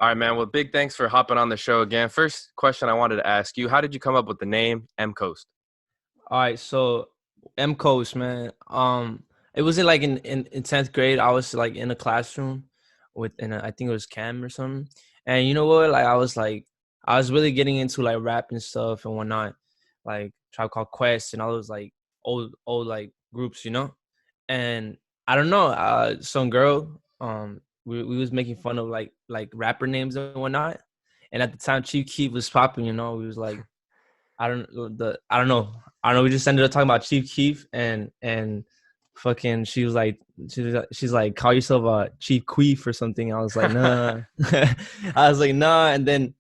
All right, man. Well, big thanks for hopping on the show again. First question I wanted to ask you: how did you come up with the name M Coast? All right, so M Coast, man. It wasn't like in 10th grade. I was like in a classroom I think it was Cam or something. And you know what? I was really getting into like rap and stuff and whatnot, like Tribe Called Quest and all those like old like groups, you know. And I don't know, some girl, we was making fun of like rapper names and whatnot. And at the time, Chief Keef was popping, you know. We was like, I don't know. I don't know. We just ended up talking about Chief Keef and fucking she's like call yourself a Chief Queef or something. I was like, nah. I was like, nah. And then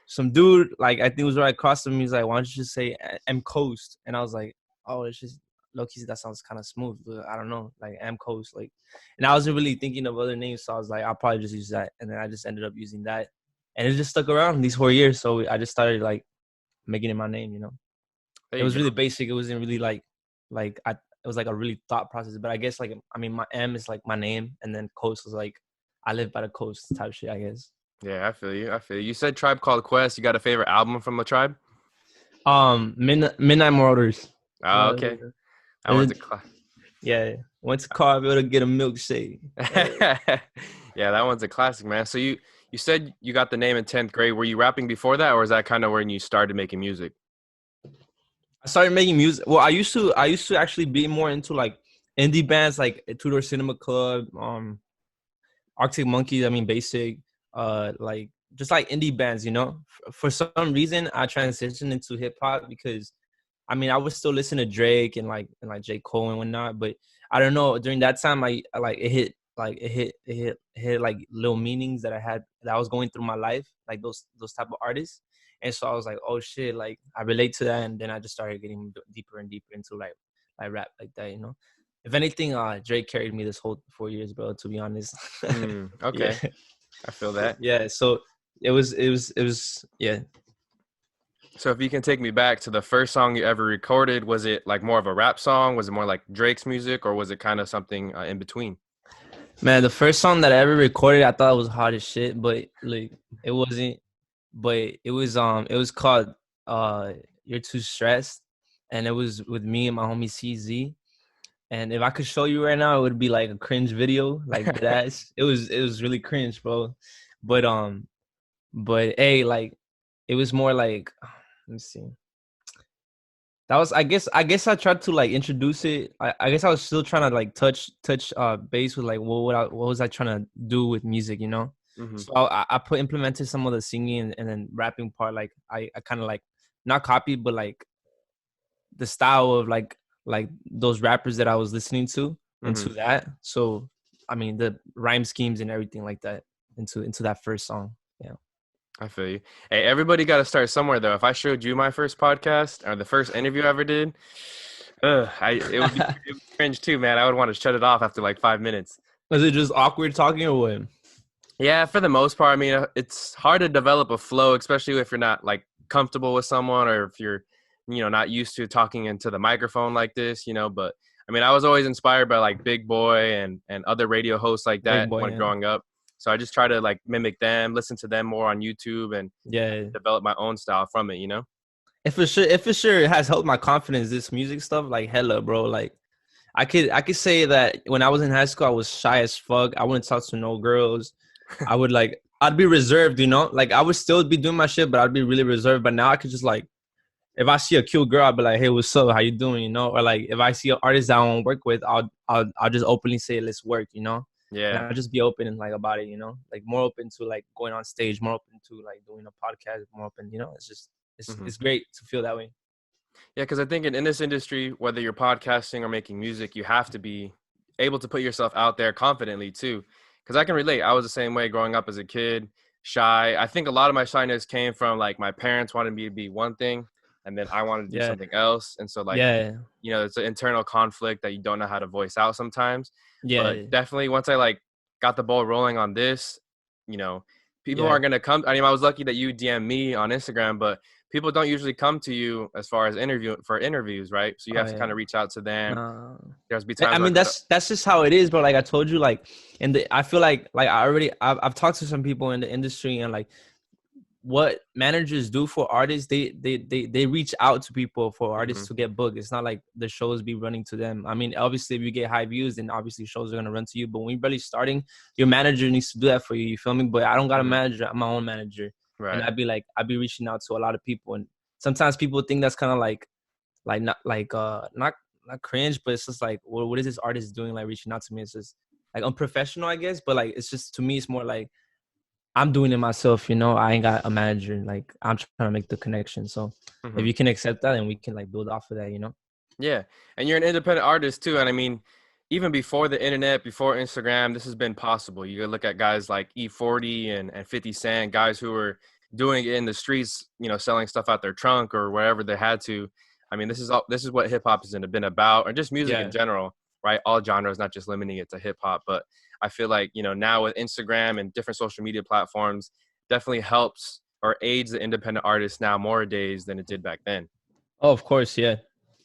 some dude, like I think it was right across from me, he's like, why don't you just say M Coast? And I was like, oh, it's just low key, that sounds kind of smooth, but I don't know, like M Coast, like. And I wasn't really thinking of other names, so I was like, I'll probably just use that. And then I just ended up using that, and it just stuck around these 4 years. So I just started like making it my name, you know. There It you was really go. basic. It wasn't really it was like a really thought process. But I guess like I mean my M is like my name, and then coast was like I live by the coast type shit, I guess. Yeah, I feel you. I feel you. You said Tribe Called Quest. You got a favorite album from the Tribe? Midnight Marauders. Oh, Uh, okay. That one's a and class. yeah, went to Carville to get a milkshake. Yeah, that one's a classic, man. So you said you got the name in 10th grade. Were you rapping before that, or is that kind of when you started making music? I started making music. Well, I used to actually be more into like indie bands like Two Door Cinema Club, Arctic Monkeys, I mean Basic, like just like indie bands, you know. For some reason, I transitioned into hip hop because, I mean, I was still listening to Drake and like J Cole and whatnot, but I don't know. During that time, I like it hit like little meanings that I had that I was going through my life, like those type of artists, and so I was like, oh shit, like I relate to that, and then I just started getting deeper and deeper into like rap like that, you know. If anything, Drake carried me this whole 4 years, bro. To be honest, yeah, Okay, I feel that. yeah. So it was, yeah. So if you can take me back to the first song you ever recorded, was it like more of a rap song? Was it more like Drake's music, or was it kind of something in between? Man, the first song that I ever recorded, I thought it was hard as shit, but like it wasn't. But it was called "You're Too Stressed," and it was with me and my homie CZ. And if I could show you right now, it would be like a cringe video, like that ass. It was really cringe, bro. But but hey, like it was more like let me see. That was I guess I tried to like introduce it. I guess I was still trying to like touch base with like what was I trying to do with music, you know? Hmm. So I put implemented some of the singing and then rapping part, like I kind of like not copied but like the style of like those rappers that I was listening to into Hmm. that. So I mean the rhyme schemes and everything like that into that first song. Yeah. I feel you. Hey, everybody got to start somewhere, though. If I showed you my first podcast or the first interview I ever did, it would be cringe too, man. I would want to shut it off after like 5 minutes. Was it just awkward talking or what? Yeah, for the most part. I mean, it's hard to develop a flow, especially if you're not like comfortable with someone or if you're, not used to talking into the microphone like this. But I mean, I was always inspired by like Big Boy and other radio hosts like Big that boy, when yeah. growing up. So I just try to like mimic them, listen to them more on YouTube, and Yeah. develop my own style from it. If for sure it has helped my confidence, this music stuff, like hella, bro. Like I could say that when I was in high school, I was shy as fuck. I wouldn't talk to no girls. I'd be reserved, you know? Like I would still be doing my shit, but I'd be really reserved. But now I could just like if I see a cute girl, I'd be like, hey, what's up? How you doing? You know? Or like if I see an artist that I want to work with, I'll just openly say, let's work, you know? And Yeah. I'll just be open and like about it, you know? Like more open to like going on stage, more open to like doing a podcast, more open, you know? It's just Hmm. it's great to feel that way. Yeah, because I think in this industry, whether you're podcasting or making music, you have to be able to put yourself out there confidently too. Because I can relate. I was the same way growing up as a kid, shy. I think a lot of my shyness came from like my parents wanted me to be one thing, and then I wanted to do Yeah. something else. And so like, Yeah. it's an internal conflict that you don't know how to voice out sometimes. But Yeah. definitely once I like got the ball rolling on this, you know, people Yeah. aren't gonna come. I mean, I was lucky that you DM me on Instagram, but people don't usually come to you as far as interviews, right? So you Oh have to kind yeah. of reach out to them. No. There's be I times where mean, that's just how it is, bro. Like I told you, like I feel like I've talked to some people in the industry, and like what managers do for artists, they reach out to people for Mhm. artists to get booked. It's not like the shows be running to them. I mean, obviously if you get high views, then obviously shows are gonna run to you. But when you're barely starting, your manager needs to do that for you. You feel me? But I don't got a Mhm. manager. I'm my own manager, and Right. I'd be reaching out to a lot of people, and sometimes people think that's kind of not not cringe, but it's just like, well, what is this artist doing? Like reaching out to me, it's just like unprofessional, I guess. But like, it's just, to me, it's more like I'm doing it myself. You know, I ain't got a manager. Like I'm trying to make the connection. So if Mhm. you can accept that, and we can like build off of that, you know. Yeah, and you're an independent artist too. And I mean, even before the internet, before Instagram, this has been possible. You could look at guys like E40 and 50 Cent, guys who were doing it in the streets, you know, selling stuff out their trunk or wherever they had to. I mean, this is what hip hop has been about, or just music in Yeah. general, right? All genres, not just limiting it to hip hop. But I feel like, you know, now with Instagram and different social media platforms, definitely helps or aids the independent artists now more days than it did back then. Oh, of course, yeah,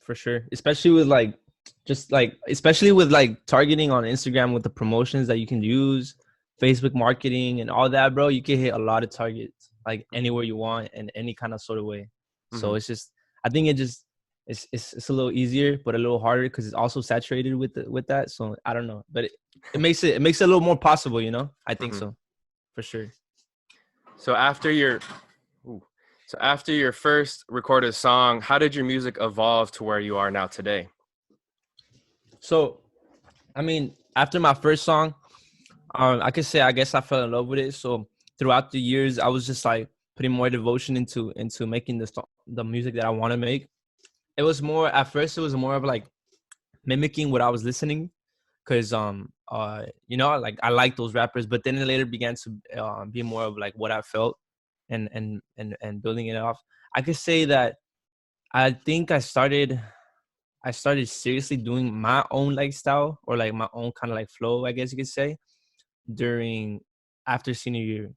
for sure. Especially with like, especially with like targeting on Instagram with the promotions that you can use, Facebook marketing and all that, bro. You can hit a lot of targets like anywhere you want in any kind of sort of way. So Hmm. it's just, I think it just, it's a little easier, but a little harder because it's also saturated with that. So I don't know, but it makes it a little more possible, you know. I think Hmm. so, for sure. So after your Ooh. So after your first recorded song, how did your music evolve to where you are now today? So I mean, after my first song, I could say I guess I fell in love with it. So throughout the years, I was just like putting more devotion into making the music that I want to make. It was more at first. It was more of like mimicking what I was listening, because you know, like I like those rappers, but then it later began to be more of like what I felt, and building it off. I could say that I think I started seriously doing my own like style, or like my own kind of like flow, I guess you could say, during after senior year,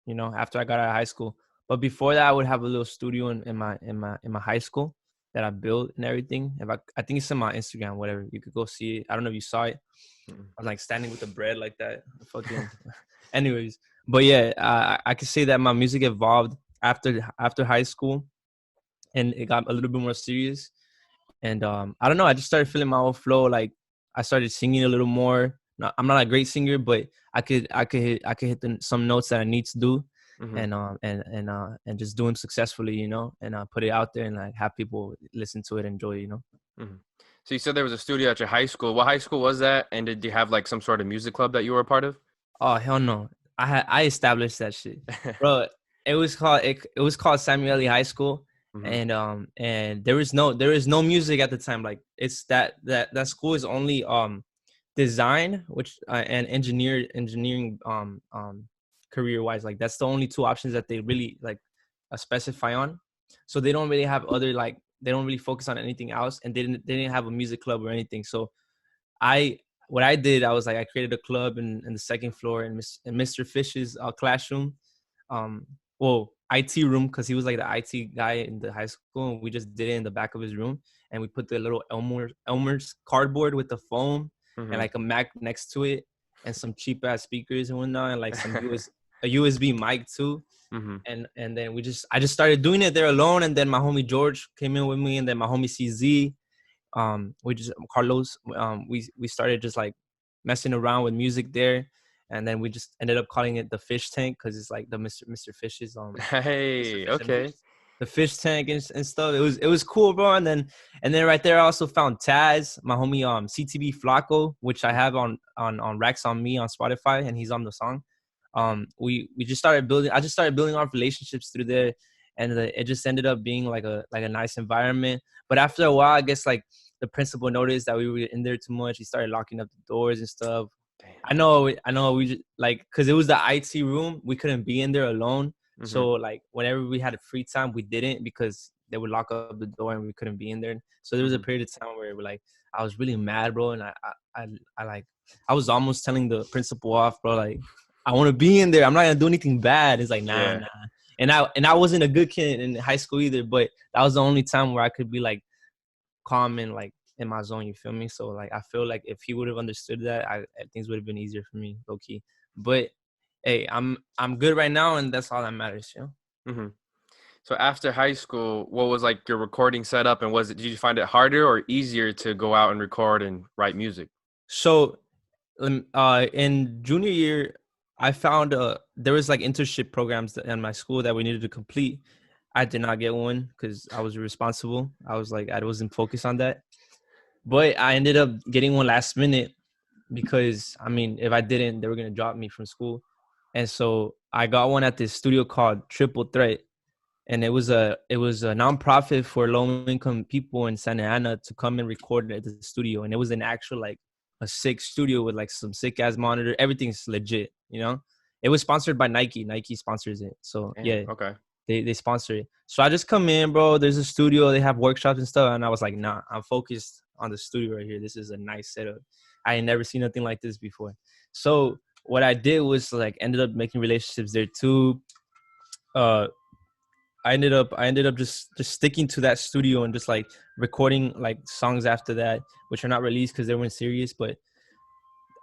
you know, after I got out of high school. But before that, I would have a little studio in my high school that I built and everything. I think it's in my Instagram, whatever. You could go see it. I don't know if you saw it. Mm. I'm like standing with the bread like that. Fucking. Anyways, but yeah, I could say that my music evolved after high school, and it got a little bit more serious. And I don't know, I just started feeling my own flow. Like I started singing a little more. I'm not a great singer, but I could hit some notes that I need to do, Hmm. and just do them successfully, you know, and put it out there and like have people listen to it, enjoy it, you know. Hmm. So you said there was a studio at your high school. What high school was that? And did you have like some sort of music club that you were a part of? Oh hell no, I established that shit, bro. It was called Samuel Lee High School, Hmm. and there is no music at the time. Like it's that school is only design, which and engineering career wise. Like that's the only two options that they really like specify on. So they don't really have other, like they don't really focus on anything else, and they didn't have a music club or anything. So I what I did, I was like, I created a club in the second floor in Mr. Fish's classroom. Um, well, IT room, because he was like the IT guy in the high school, and we just did it in the back of his room, and we put the little Elmer's cardboard with the foam and Hmm. like a Mac next to it, and some cheap ass speakers and whatnot, and like a USB mic too. Hmm. And then I just started doing it there alone, and then my homie George came in with me, and then my homie CZ, we just Carlos, we started just like messing around with music there, and then we just ended up calling it the Fish Tank, because it's like the Mr. Fish's Mr. Hey, Fish and okay. the Fish Tank and stuff. It was cool, bro. And then right there I also found Taz, my homie CTB Flacco, which I have on Racks on Me on Spotify, and he's on the song. We just started building. I just started building our relationships through there, and it just ended up being like a nice environment. But after a while, I guess like the principal noticed that we were in there too much. He started locking up the doors and stuff. Damn. I know. We just like, because it was the IT room, we couldn't be in there alone. Hmm. So like whenever we had a free time, we didn't, because they would lock up the door and we couldn't be in there. So there was a Hmm. period of time where we're like, I was really mad, bro, and I like I was almost telling the principal off, bro, like I want to be in there. I'm not gonna do anything bad. It's like, nah, Yeah. nah. I wasn't a good kid in high school either, but that was the only time where I could be like calm and like in my zone. You feel me? So like I feel like if he would have understood that, things would have been easier for me, low key. But hey, I'm good right now, and that's all that matters. You know. Hmm. So after high school, what was like your recording setup, and did you find it harder or easier to go out and record and write music? So in junior year, I found there was like internship programs in my school that we needed to complete. I did not get one because I was irresponsible. I was like, I wasn't focused on that. But I ended up getting one last minute because, I mean, if I didn't, they were going to drop me from school. And so I got one at this studio called Triple Threat. And it was a nonprofit for low income people in Santa Ana to come and record at the studio. And it was an actual like a sick studio with like some sick ass monitor. Everything's legit, you know. It was sponsored by Nike. Nike sponsors it. So Damn, yeah, okay. they sponsor it. So I just come in, bro. There's a studio. They have workshops and stuff. And I was like, nah, I'm focused on the studio right here. This is a nice setup. I ain't never seen nothing like this before. So what I did was like ended up making relationships there too. Uh, I ended up just sticking to that studio and just like recording like songs after that, which are not released because they weren't serious. But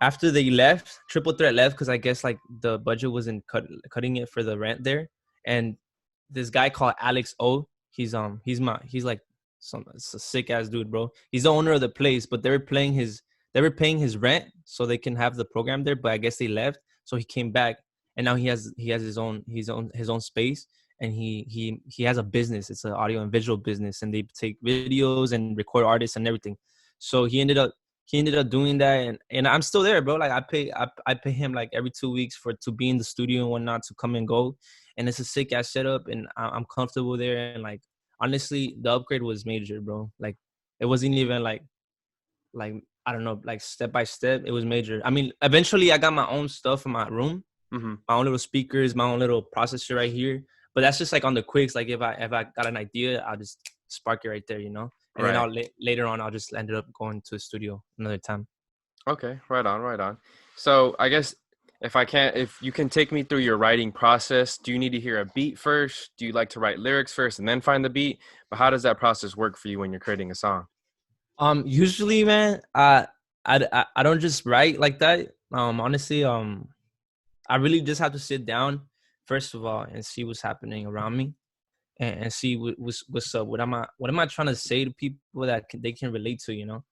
after they left, Triple Threat left because I guess like the budget wasn't cutting it for the rent there. And this guy called Alex O, he's like it's a sick ass dude, bro. He's the owner of the place, but they were paying his rent so they can have the program there. But I guess they left, so he came back, and now he has his own space, and he has a business. It's an audio and visual business, and they take videos and record artists and everything. So he ended up doing that, and I'm still there, bro. Like I pay him like every 2 weeks to be in the studio and whatnot, to come and go. And it's a sick ass setup, and I'm comfortable there. And like honestly, the upgrade was major, bro. Like it wasn't even like I don't know, like step by step. It was major. I mean, eventually I got my own stuff in my room, Mm-hmm. my own little speakers, my own little processor right here. But that's just like on the quicks. Like if I got an idea, I'll just spark it right there, you know. And then Right. later on I'll just end up going to the studio another time. Okay. Right on. Right on. So I guess if you can take me through your writing process, do you need to hear a beat first? Do you like to write lyrics first and then find the beat? But how does that process work for you when you're creating a song? Usually, man, I don't just write like that. Honestly, I really just have to sit down first of all and see what's happening around me, and see what's up. What am I trying to say to people that they can relate to, you know?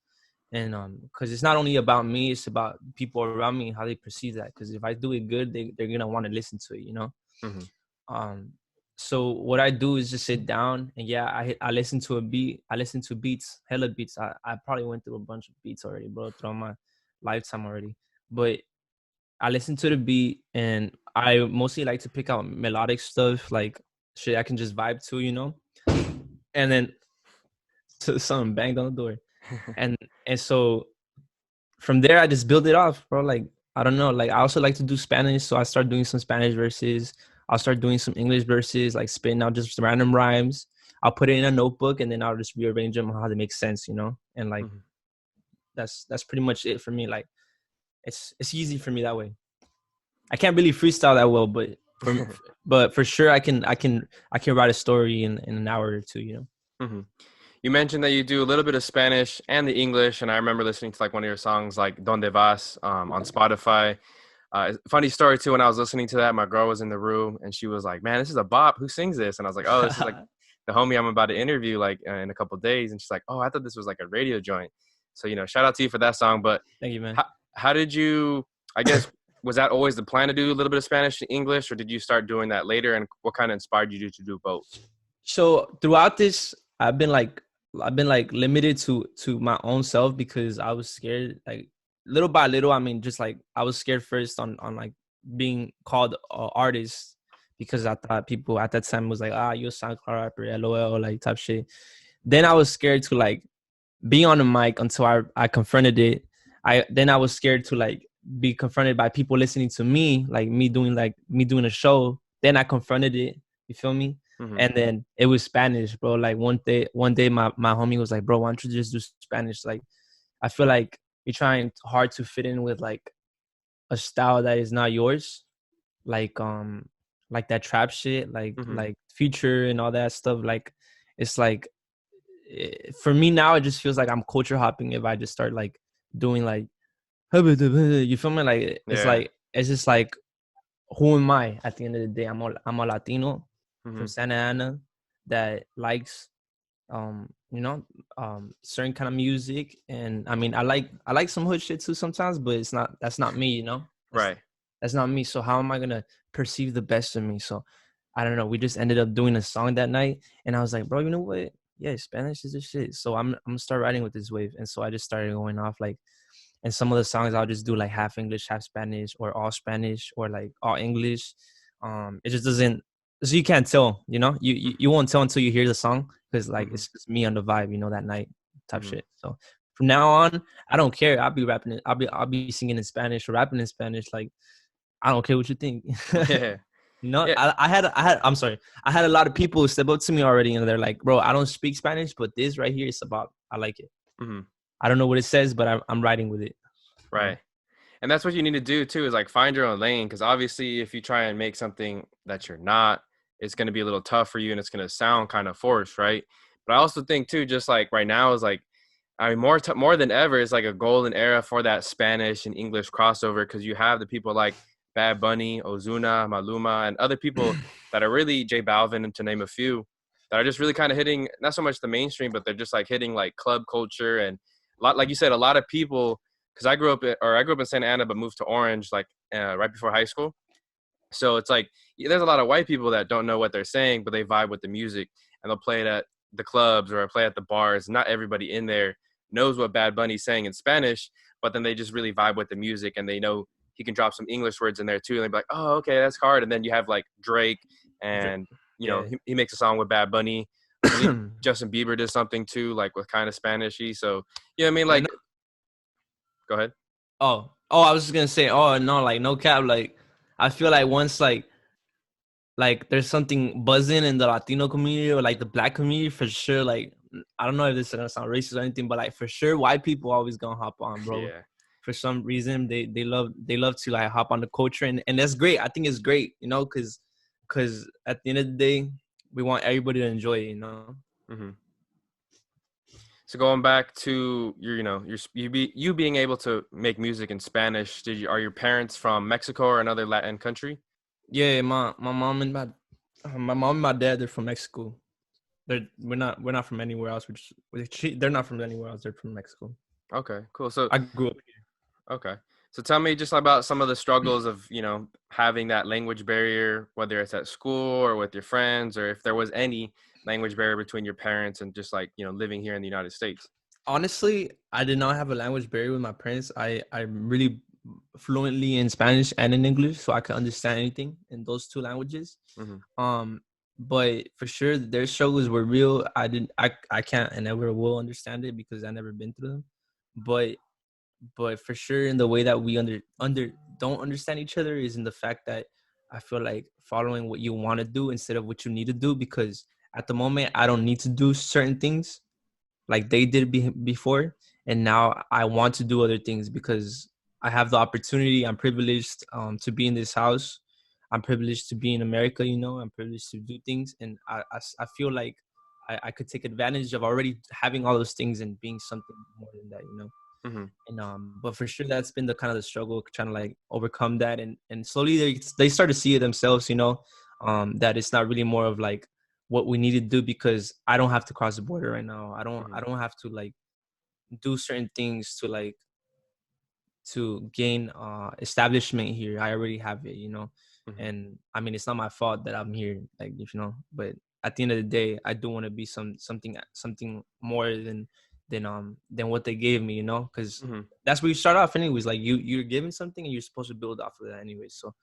And because it's not only about me, it's about people around me, how they perceive that. Because if I do it good, they're gonna want to listen to it, you know. Mm-hmm. Um, so what I do is just sit down, and yeah, I listen to a beat. I listen to beats, hella beats. I probably went through a bunch of beats already, bro, throughout my lifetime already. But I listen to the beat, and I mostly like to pick out melodic stuff, like shit I can just vibe to, you know. And then someone banged on the door, and so from there I just build it off, bro. Like I don't know, like I also like to do Spanish, so I start doing some Spanish verses. I'll start doing some English verses, like spitting out just random rhymes. I'll put it in a notebook, and then I'll just rearrange them how they make sense, you know. And like Mm-hmm. that's pretty much it for me. Like it's easy for me that way. I can't really freestyle that well, but for sure I can write a story in an hour or two, you know. Mm-hmm. You mentioned that you do a little bit of Spanish and the English, and I remember listening to like one of your songs, like "Donde Vas," on Spotify. Funny story too. When I was listening to that, my girl was in the room, and she was like, "Man, this is a bop. Who sings this?" And I was like, "Oh, this is like the homie I'm about to interview, like in a couple of days." And she's like, "Oh, I thought this was like a radio joint." So shout out to you for that song. But Thank you, man. how did you? I guess was that always the plan to do a little bit of Spanish to English, or did you start doing that later? And what kind of inspired you to do both? So throughout this, I've been like limited to my own self because I was scared. Like little by little, I mean, just like I was scared first on like being called artist, because I thought people at that time was like, you're a SoundCloud rapper, LOL, like type shit. Then I was scared to like be on the mic until I confronted it. I was scared to like be confronted by people listening to me, like me doing a show. Then I confronted it. You feel me? Mm-hmm. And then it was Spanish, bro. Like one day my homie was like, bro, why don't you just do Spanish? Like I feel like you're trying hard to fit in with like a style that is not yours. Like like that trap shit, Mm-hmm. like Future and all that stuff. Like it's like for me now, it just feels like I'm culture hopping if I just start like doing like you feel me? Like Yeah. it's just like who am I at the end of the day? I'm a Latino Mm-hmm. from Santa Ana that likes you know certain kind of music, and I mean I like some hood shit too sometimes, but that's not me, you know. that's Right. that's not me. So how am I gonna perceive the best of me? So I don't know, we just ended up doing a song that night, and I was like, bro, you know what, yeah, Spanish is the shit. So I'm gonna start writing with this wave. And so I just started going off like, and some of the songs I'll just do like half English, half Spanish, or all Spanish, or like all English. It just doesn't. So you can't tell, you know. You won't tell until you hear the song, because like Mm-hmm. it's just me on the vibe, you know, that night type Mm-hmm. shit. So from now on, I don't care. I'll be rapping it. I'll be singing in Spanish or rapping in Spanish. Like I don't care what you think. Yeah. You know, Yeah. I'm sorry. I had a lot of people step up to me already, and they're like, "Bro, I don't speak Spanish, but this right here is about. I like it. Mm-hmm. I don't know what it says, but I'm writing with it. You know." Right. And that's what you need to do too, is like find your own lane. Because obviously, if you try and make something that you're not, it's going to be a little tough for you, and it's going to sound kind of forced, right? But I also think too, just like right now is like, I mean, more than ever, it's like a golden era for that Spanish and English crossover, because you have the people like Bad Bunny, Ozuna, Maluma, and other people that are really J Balvin, to name a few, that are just really kind of hitting not so much the mainstream, but they're just like hitting like club culture. And a lot, like you said, a lot of people, because I grew up in Santa Ana but moved to Orange like right before high school. So it's like there's a lot of white people that don't know what they're saying, but they vibe with the music, and they'll play it at the clubs or play at the bars. Not everybody in there knows what Bad Bunny's saying in Spanish, but then they just really vibe with the music, and they know he can drop some English words in there too. And they'd be like, oh, okay, that's hard. And then you have like Drake, and Yeah. he makes a song with Bad Bunny. I believe Justin Bieber did something too, like with kind of Spanishy. So I mean, Yeah. No, like, go ahead. I was just gonna say, oh no, like no cap, like I feel like once like there's something buzzing in the Latino community or like the Black community, for sure. Like I don't know if this is gonna sound racist or anything, but like for sure, white people always gonna hop on, bro. Yeah. For some reason, they love to like hop on the culture, and that's great. I think it's great, you know, because at the end of the day, we want everybody to enjoy it, you know. Hmm. So going back to you being able to make music in Spanish, are your parents from Mexico or another Latin country? Yeah, my mom and my mom and my dad, they're from Mexico. We're not from anywhere else. They're not from anywhere else. They're from Mexico. Okay, cool. So I grew up okay, so tell me just about some of the struggles of having that language barrier, whether it's at school or with your friends, or if there was any language barrier between your parents and just like living here in the United States. Honestly, I did not have a language barrier with my parents. I'm really fluently in Spanish and in English, so I can understand anything in those two languages. Hmm. Um, but for sure, their struggles were real. I can't and never will understand it because I never been through them. But for sure, in the way that we under don't understand each other is in the fact that I feel like following what you want to do instead of what you need to do, because at the moment I don't need to do certain things like they did before, and now I want to do other things because I have the opportunity. I'm privileged to be in this house. I'm privileged to be in America, you know. I'm privileged to do things, and I feel like I could take advantage of already having all those things and being something more than that, you know. Hmm. And but for sure that's been the kind of the struggle, trying to like overcome that, and slowly they start to see it themselves, you know, that it's not really more of like what we need to do, because I don't have to cross the border right now. I Hmm. don't have to like do certain things to like to gain establishment here. I already have it, you know. Hmm. And I mean, it's not my fault that I'm here, like, you know. But at the end of the day, I do want to be something more than what they gave me, you know, because Hmm. that's where you start off anyways. Like you're given something and you're supposed to build off of that anyways. So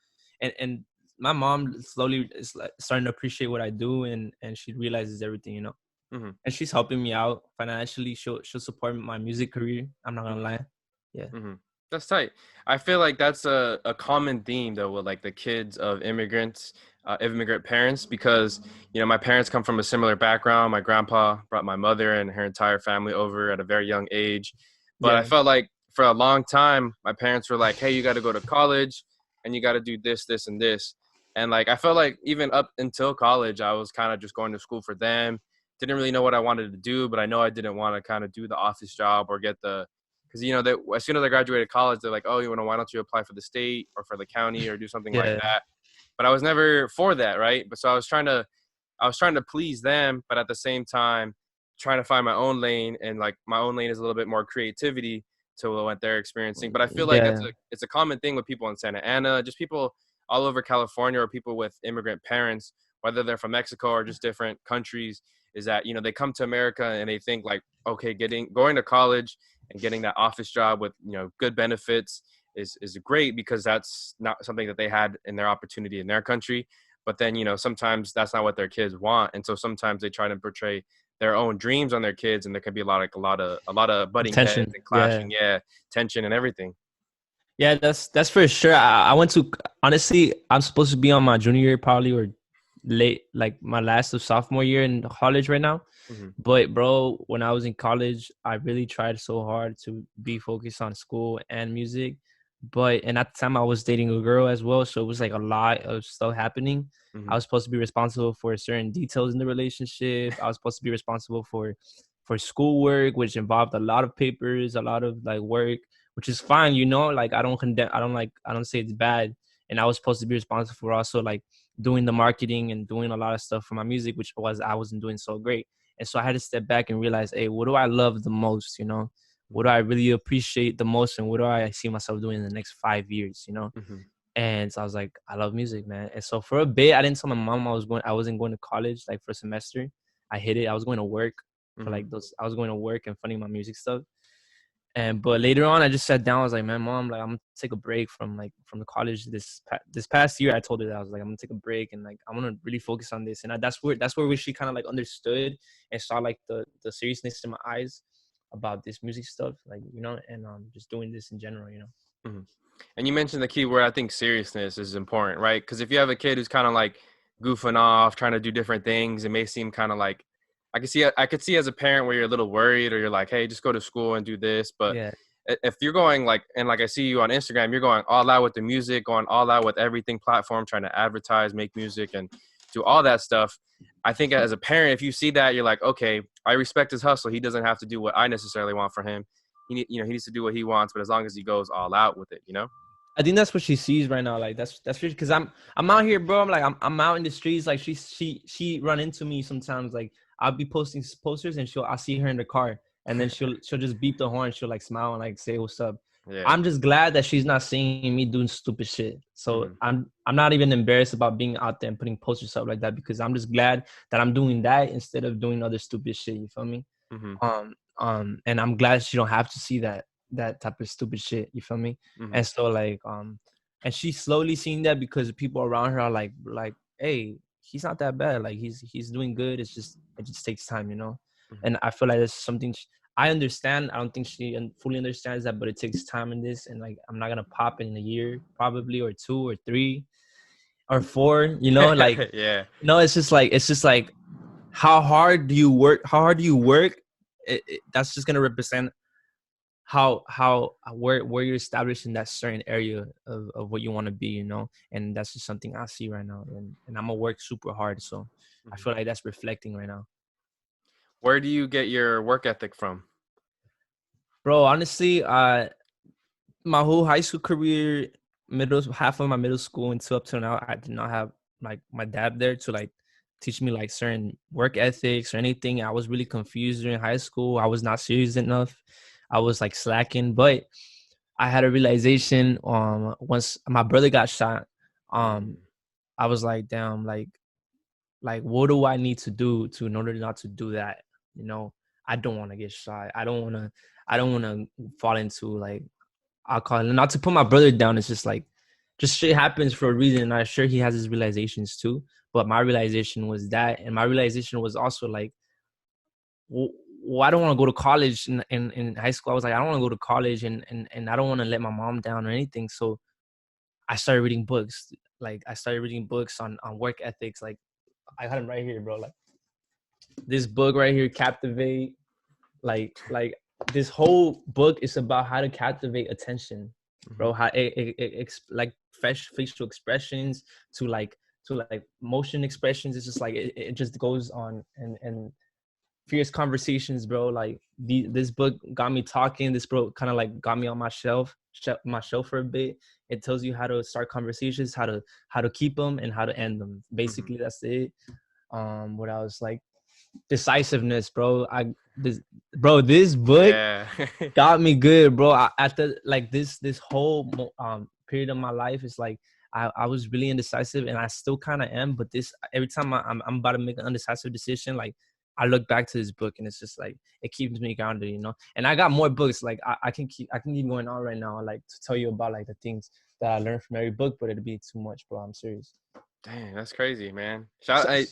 and my mom slowly is like starting to appreciate what I do, and she realizes everything, you know. Hmm. And she's helping me out financially. She'll support my music career. I'm not gonna lie. Yeah. Hmm. That's tight. I feel like that's a common theme though with like the kids of immigrants, immigrant parents, because my parents come from a similar background. My grandpa brought my mother and her entire family over at a very young age, but I Yeah. felt like for a long time my parents were like, "Hey, you got to go to college, and you got to do this, this, and this." And like I felt like even up until college, I was kind of just going to school for them. Didn't really know what I wanted to do, but I know I didn't want to kind of do the office job or get the, because you know that as soon as I graduated college, they're like, oh, you know, why don't you apply for the state or for the county or do something like Yeah. that. But I was never for that, right? But so I was trying to please them, but at the same time trying to find my own lane, and like my own lane is a little bit more creativity to what they're experiencing. But I feel like Yeah. it's a common thing with people in Santa Ana, just people all over California, or people with immigrant parents, whether they're from Mexico or just different countries, is that, you know, they come to America and they think like, okay, going to college and getting that office job with, you know, good benefits is great, because that's not something that they had in their opportunity in their country. But then, you know, sometimes that's not what their kids want, and so sometimes they try to portray their own dreams on their kids, and there can be a lot of butting heads Tension. and Yeah. clashing, yeah, tension and everything. Yeah, that's for sure. I went to, honestly, I'm supposed to be on my junior year probably, or late, like my last of sophomore year in college right now. Hmm. But bro, when I was in college, I really tried so hard to be focused on school and music. And at the time I was dating a girl as well, so it was like a lot of stuff happening. I Hmm. was supposed to be responsible for certain details in the relationship. I was supposed to be responsible for schoolwork, which involved a lot of papers, a lot of like work, which is fine, you know. Like I don't condemn, I don't say it's bad. And I was supposed to be responsible for also like doing the marketing and doing a lot of stuff for my music, which was I wasn't doing so great. And so I had to step back and realize, hey, what do I love the most? You know, what do I really appreciate the most, and what do I see myself doing in the next 5 years? You know, Hmm. and so I was like, I love music, man. And so for a bit, I didn't tell my mom I wasn't going to college like for a semester. I hid it. I was going to work for Hmm. like those. I was going to work and funding my music stuff. And but later on, I just sat down. I was like, man, mom, like I'm gonna take a break from the college this past year. I told her that I was like, I'm gonna take a break and like I'm gonna really focus on this. And that's where she kind of like understood and saw like the seriousness in my eyes about this music stuff, like, you know, and just doing this in general, you know. Hmm. And you mentioned the key word. I think seriousness is important, right? Because if you have a kid who's kind of like goofing off, trying to do different things, it may seem kind of like, I could see as a parent where you're a little worried, or you're like, hey, just go to school and do this. But Yeah, if you're going like, and like I see you on Instagram, you're going all out with the music, going all out with everything platform, trying to advertise, make music, and do all that stuff. I think as a parent, if you see that, you're like, okay, I respect his hustle. He doesn't have to do what I necessarily want for him. He needs to do what he wants, but as long as he goes all out with it, you know. I think that's what she sees right now. Like that's because I'm out here, bro. I'm out in the streets. Like she run into me sometimes. Like I'll be posting posters and I'll see her in the car, and then she'll just beep the horn. She'll like smile and like say what's up. Yeah. I'm just glad that she's not seeing me doing stupid shit. So Hmm. I'm not even embarrassed about being out there and putting posters up like that, because I'm just glad that I'm doing that instead of doing other stupid shit. You feel me? Hmm. And I'm glad she don't have to see that type of stupid shit. You feel me? Hmm. And so like and she's slowly seeing that because the people around her are like, hey, he's not that bad. Like he's doing good. It just takes time, you know. Hmm. And I feel like that's something I understand. I don't think she fully understands that, but it takes time in this. And like I'm not gonna pop in a year, probably, or 2 or 3 or 4. You know, like Yeah. no, it's just like how hard do you work? How hard do you work? That's just gonna represent how where you're established in that certain area of what you want to be, you know. And that's just something I see right now, and I'm gonna work super hard. So I Hmm. feel like that's reflecting right now, Where do you get your work ethic from? bro. Honestly, my whole high school career, middle half of my middle school until up till now, I did not have like my dad there to like teach me like certain work ethics or anything. I was really confused during high school. I was not serious enough. I was like slacking. But I had a realization once my brother got shot. Um Mm. I was like, damn, like what do I need to do to in order not to do that? You know, I don't want to get shot. I don't wanna fall into like alcohol. And not to put my brother down, it's just shit happens for a reason. And I'm sure he has his realizations too. But my realization was that, and my realization was also like, well, I don't want to go to college in high school. I was like, I don't want to go to college, and I don't want to let my mom down or anything. So I started reading books. Like I started reading books on work ethics. Like I had them right here, bro. Like this book right here, Captivate. Like this whole book is about how to captivate attention, Mhm. bro. How like fresh facial expressions to like to like motion expressions. It's just like it just goes on and fierce conversations, bro. Like this book got me talking. This book kind of like got me on my shelf for a bit. It tells you how to start conversations, how to keep them, and how to end them. Basically, that's it. What else? Like decisiveness, bro. This book Yeah. got me good, bro. After like this whole period of my life is like I was really indecisive, and I still kind of am. But this every time I'm about to make an undecisive decision, like I look back to this book, and it's just like it keeps me grounded, you know. And I got more books. Like I can keep going on right now, like to tell you about like the things that I learned from every book, but it'd be too much, bro. I'm serious. Dang, that's crazy, man. So, I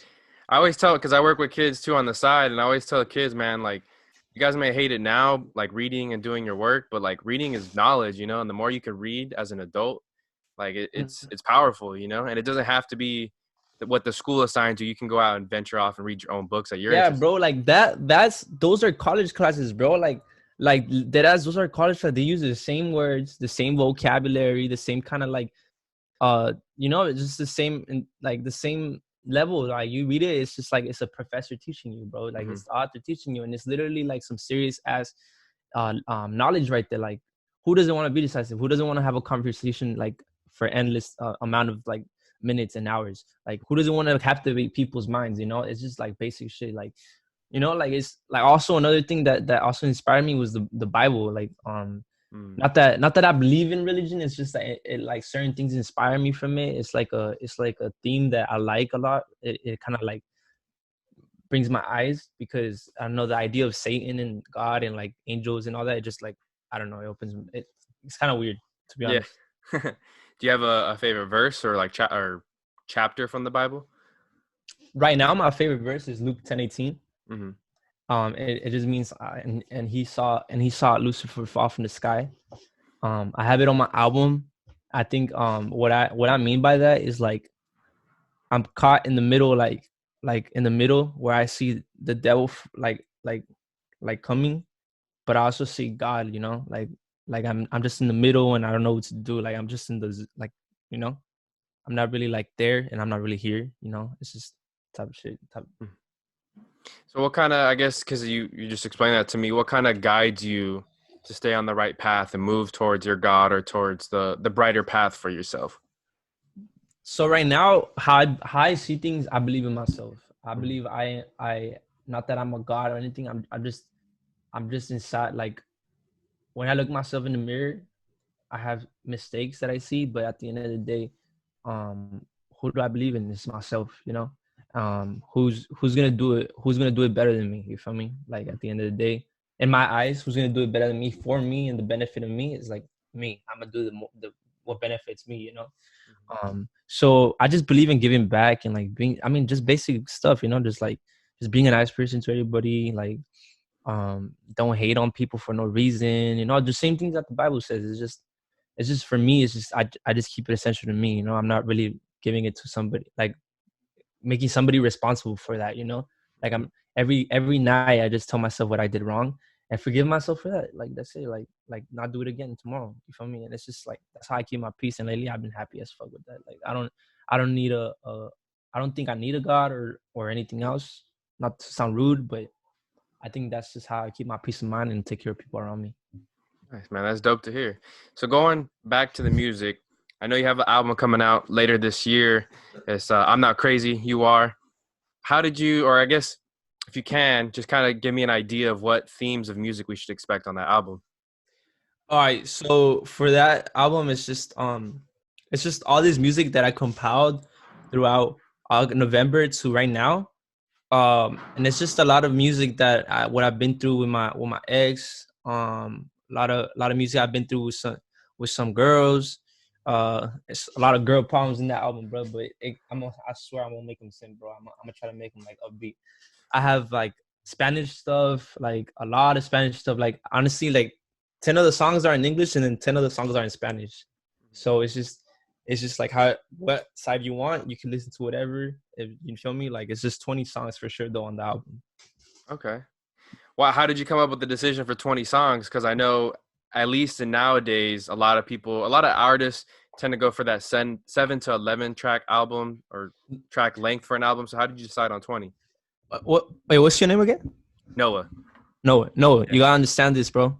always tell, because I work with kids too on the side, and I always tell the kids, man, like, you guys may hate it now, like reading and doing your work, but like reading is knowledge, you know, and the more you can read as an adult, like it's powerful, you know, and it doesn't have to be what the school assigns you. You can go out and venture off and read your own books that you're yeah, interested bro. Like that's those are college classes, bro. Like that as those are college classes. They use the same words, the same vocabulary, the same kind of like you know, it's just the same like the same level. Like you read it, it's just like it's a professor teaching you, bro. Like in. it's the author teaching you, and it's literally like some serious ass knowledge right there. Like who doesn't want to be decisive? Who doesn't want to have a conversation like for endless amount of like minutes and hours? Like who doesn't want to captivate people's minds? You know, it's just like basic shit. Like you know, like it's like also another thing that also inspired me was the Bible. Like not that I believe in religion. It's just that it like certain things inspire me from it. It's like a theme that I like a lot. It kind of like brings my eyes because I don't know the idea of Satan and God and like angels and all that. It just like I don't know. It opens it. It's kind of weird to be Yeah. honest. Do you have a favorite verse or like or chapter from the Bible? Right now, my favorite verse is Luke 10:18. Mm-hmm. It just means and he saw Lucifer fall from the sky. I have it on my album. I think what I mean by that is like I'm caught in the middle, like in the middle where I see the devil like coming, but I also see God, you know, like I'm just in the middle and I don't know what to do. Like I'm just in the like, you know, I'm not really like there and I'm not really here, you know. It's just type of shit. So what kind of, I guess, because you just explained that to me, what kind of guides you to stay on the right path and move towards your God or towards the brighter path for yourself? So right now, how I see things, I believe in myself. I believe I not that I'm a god or anything. I'm just inside. Like when I look myself in the mirror, I have mistakes that I see, but at the end of the day, who do I believe in? It's myself, you know. Who's gonna do it? Who's gonna do it better than me? You feel me? Like at the end of the day, in my eyes, who's gonna do it better than me for me and the benefit of me is like me. I'm gonna do the what benefits me, you know. So I just believe in giving back and like being. I mean, just basic stuff, you know, just being a nice person to everybody. Like don't hate on people for no reason, you know, the same things that the Bible says. It's just for me, it's just I just keep it essential to me, you know. I'm not really giving it to somebody, like making somebody responsible for that, you know. Like I'm every night I just tell myself what I did wrong and forgive myself for that. Like that's it. Like not do it again tomorrow. You feel me? And it's just like that's how I keep my peace. And lately I've been happy as fuck with that. Like I don't need I don't think I need a God or anything else. Not to sound rude, but I think that's just how I keep my peace of mind and take care of people around me. Nice, man. That's dope to hear. So going back to the music, I know you have an album coming out later this year. It's I'm Not Crazy, You Are. How did you, or I guess if you can, just kind of give me an idea of what themes of music we should expect on that album? All right, so for that album, it's just all this music that I compiled throughout November to right now. And it's just a lot of music that what I've been through with my ex. A lot of music I've been through with some girls. It's a lot of girl problems in that album, bro. But I swear I won't make them sing, bro. I'm gonna try to make them like upbeat. I have like Spanish stuff, like a lot of Spanish stuff. Like honestly, like 10 of the songs are in English and then 10 of the songs are in Spanish. So it's just like what side you want. You can listen to whatever. If you feel me, like it's just 20 songs for sure though on the album. Okay. Well, how did you come up with the decision for 20 songs? Because I know, at least in nowadays, a lot of people, a lot of artists, tend to go for that 7 to 11 track album or track length for an album. So how did you decide on 20? What? Wait, what's your name again? Noah. No, Yeah. you gotta understand this, bro.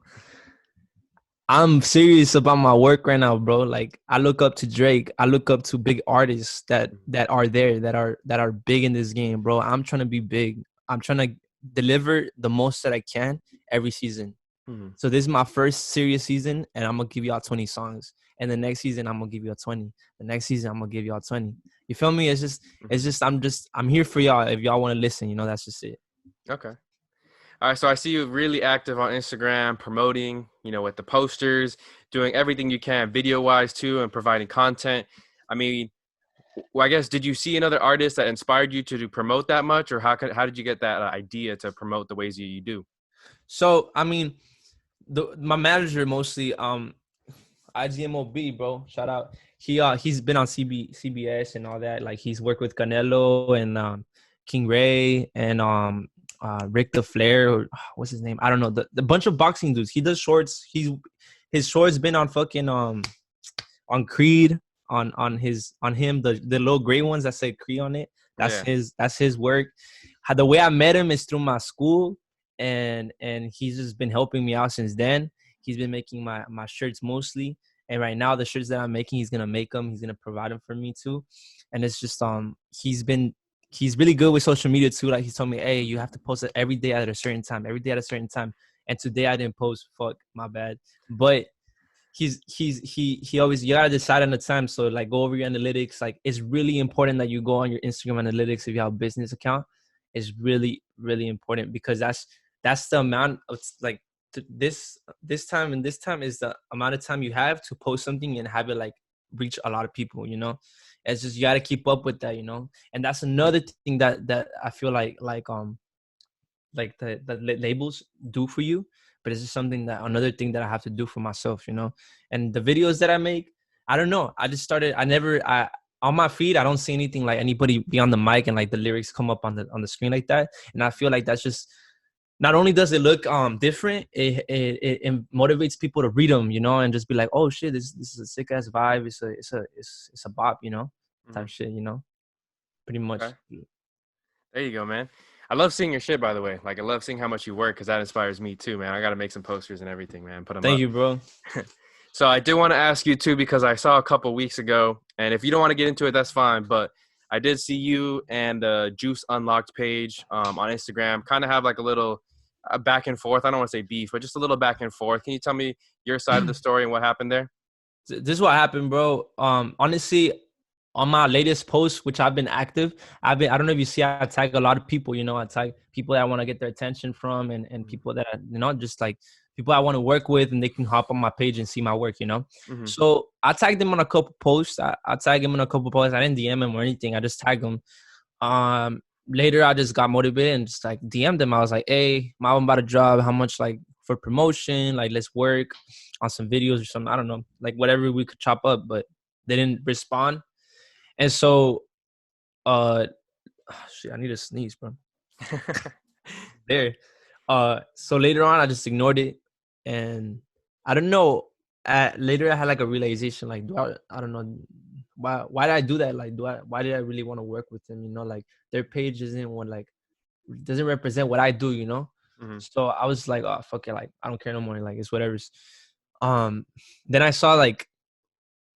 I'm serious about my work right now, bro. Like I look up to Drake. I look up to big artists that are there, that are big in this game, bro. I'm trying to be big. I'm trying to deliver the most that I can every season. Mm-hmm. So this is my first serious season, and I'm gonna give y'all 20 songs. And the next season, I'm gonna give y'all 20. The next season, I'm gonna give y'all 20. You feel me? I'm here for y'all. If y'all want to listen, you know, that's just it. Okay. All right, so I see you really active on Instagram, promoting, you know, with the posters, doing everything you can video-wise too, and providing content. I mean, well, I guess, did you see another artist that inspired you to promote that much, or how did you get that idea to promote the ways you do? So I mean, my manager mostly IGMOB, bro. Shout out. He's been on CBS and all that. Like he's worked with Canelo and King Ray and Rick the Flair, or what's his name? I don't know. The bunch of boxing dudes. He does shorts. His shorts been on fucking on Creed, on him, the little gray ones that say Creed on it. That's his work. The way I met him is through my school, and he's just been helping me out since then. He's been making my shirts mostly, and right now the shirts that I'm making, he's gonna make them. He's gonna provide them for me too, and it's just he's really good with social media too. Like he told me, hey, you have to post it every day at a certain time, And today I didn't post. Fuck, my bad. But he always, you gotta decide on the time. So like go over your analytics. Like it's really important that you go on your Instagram analytics if you have a business account. It's really, really important because that's the amount of like this time is the amount of time you have to post something and have it like reach a lot of people, you know. It's just you got to keep up with that, you know. And that's another thing that I feel like the labels do for you, but it's just another thing that I have to do for myself, you know. And the videos that I make, I don't know, I just started, on my feed I don't see anything like anybody be on the mic and like the lyrics come up on the screen like that. And I feel like that's just, not only does it look different, it motivates people to read them, you know, and just be like, oh shit, this is a sick ass vibe. It's a bop, you know, type shit, you know, pretty much. Okay. There you go, man. I love seeing your shit, by the way. Like I love seeing how much you work because that inspires me too, man. I got to make some posters and everything, man. Put them Thank up. you, bro. So I did want to ask you too, because I saw a couple weeks ago, and if you don't want to get into it, that's fine. But I did see you and the Juice Unlocked page on Instagram kind of have like a little back and forth. I don't want to say beef, but just a little back and forth. Can you tell me your side of the story and what happened there? This is what happened, bro. Honestly, on my latest post, which I've been active, I don't know if you see, I tag a lot of people, you know, I tag people that I want to get their attention from, and people that, you know, just like people I want to work with, and they can hop on my page and see my work, you know. Mm-hmm. So I tagged them on a couple posts. I tagged him on a couple posts. I didn't DM him or anything. I just tagged him. Later, I just got motivated and just like DM'd them. I was like, hey, my album about to drop. How much like for promotion? Like, let's work on some videos or something. I don't know, like whatever we could chop up, but they didn't respond. And so, shit, I need to sneeze, bro. There. So later on, I just ignored it, and I don't know. Later, I had like a realization, like, I don't know, why did I do that? Like, why did I really want to work with them? You know, like their page doesn't represent what I do, you know. Mm-hmm. So I was like, oh fuck it, like I don't care no more. Like it's whatever. Then I saw like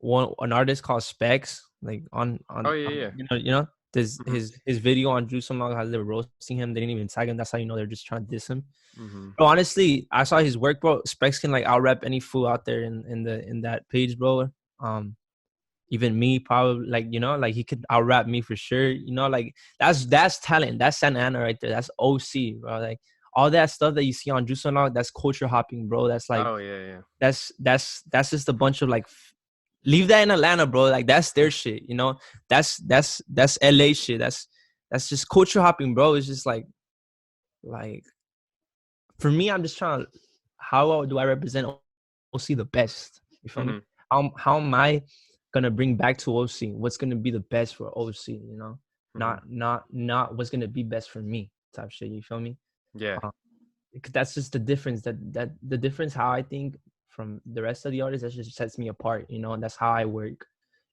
an artist called Specs, like on Oh yeah. you know this his video on Juice Unlocked, how they were roasting him. They didn't even tag him. That's how you know they're just trying to diss him. Mm-hmm. Bro, honestly, I saw his work, bro. Specs can like out rap any fool out there in that page, bro. Even me, probably, like, you know, like he could out rap me for sure. You know, like that's talent. That's Santa Ana right there. That's OC, bro. Like all that stuff that you see on Juice Unlocked, that's culture hopping, bro. That's like, oh yeah. That's just a bunch of like, leave that in Atlanta, bro. Like that's their shit, you know. That's LA shit. That's just culture hopping, bro. It's just like for me, I'm just trying to, how do I represent OC the best? You feel me? How am I gonna bring back to OC? What's gonna be the best for OC? You know, not what's gonna be best for me type shit. You feel me? Yeah. That's just the difference. That the difference how I think from the rest of the artists, that just sets me apart, you know, and that's how I work.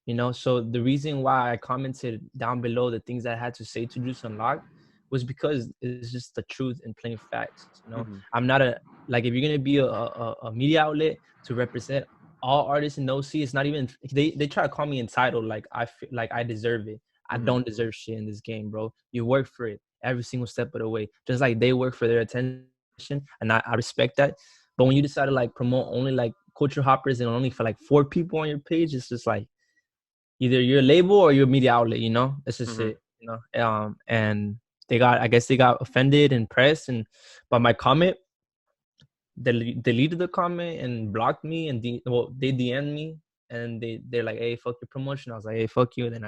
You know, so the reason why I commented down below the things that I had to say to Juice Unlocked was because it's just the truth and plain facts. You know, Mm-hmm. I'm not a like if you're gonna be a media outlet to represent all artists in OC, it's not even they try to call me entitled, like I feel like I deserve it. I Mm-hmm. don't deserve shit in this game, bro. You work for it every single step of the way, just like they work for their attention, and I respect that. But when you decide to like promote only like culture hoppers and only for like 4 people on your page, it's just like either you're a label or you're a media outlet, you know? That's just Mm-hmm. it, you know? And I guess they got offended and pressed and by my comment. They deleted the comment and blocked me and they DM'd me and they're like, hey, fuck your promotion. I was like, hey, fuck you. And then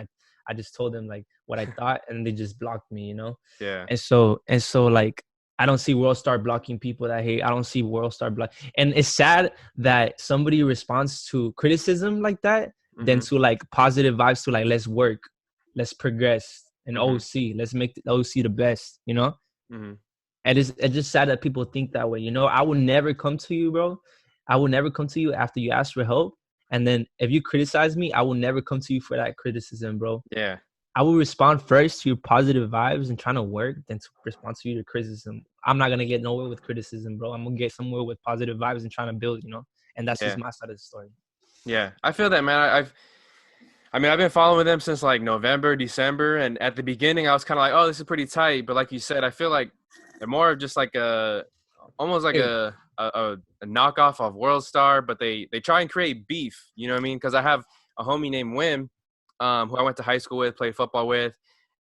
I just told them like what I thought and they just blocked me, you know? Yeah. And so like I don't see World Star blocking people that hate. I don't see World Star block. And it's sad that somebody responds to criticism like that than Mm-hmm. to like positive vibes to like, let's work, let's progress in Mm-hmm. OC. Let's make the OC the best, you know? Mm-hmm. And it's just sad that people think that way, you know? I will never come to you, bro. I will never come to you after you ask for help. And then if you criticize me, I will never come to you for that criticism, bro. Yeah. I will respond first to your positive vibes and trying to work than to respond to your criticism. I'm not gonna get nowhere with criticism, bro. I'm gonna get somewhere with positive vibes and trying to build, you know. And that's just Yeah. my side of the story. Yeah. I feel that, man. I've been following them since like November, December, and at the beginning I was kind of like, oh, this is pretty tight. But like you said, I feel like they're more of just like almost like Hey, a knockoff of World Star, but they try and create beef. You know what I mean? Because I have a homie named Wim, who I went to high school with, played football with,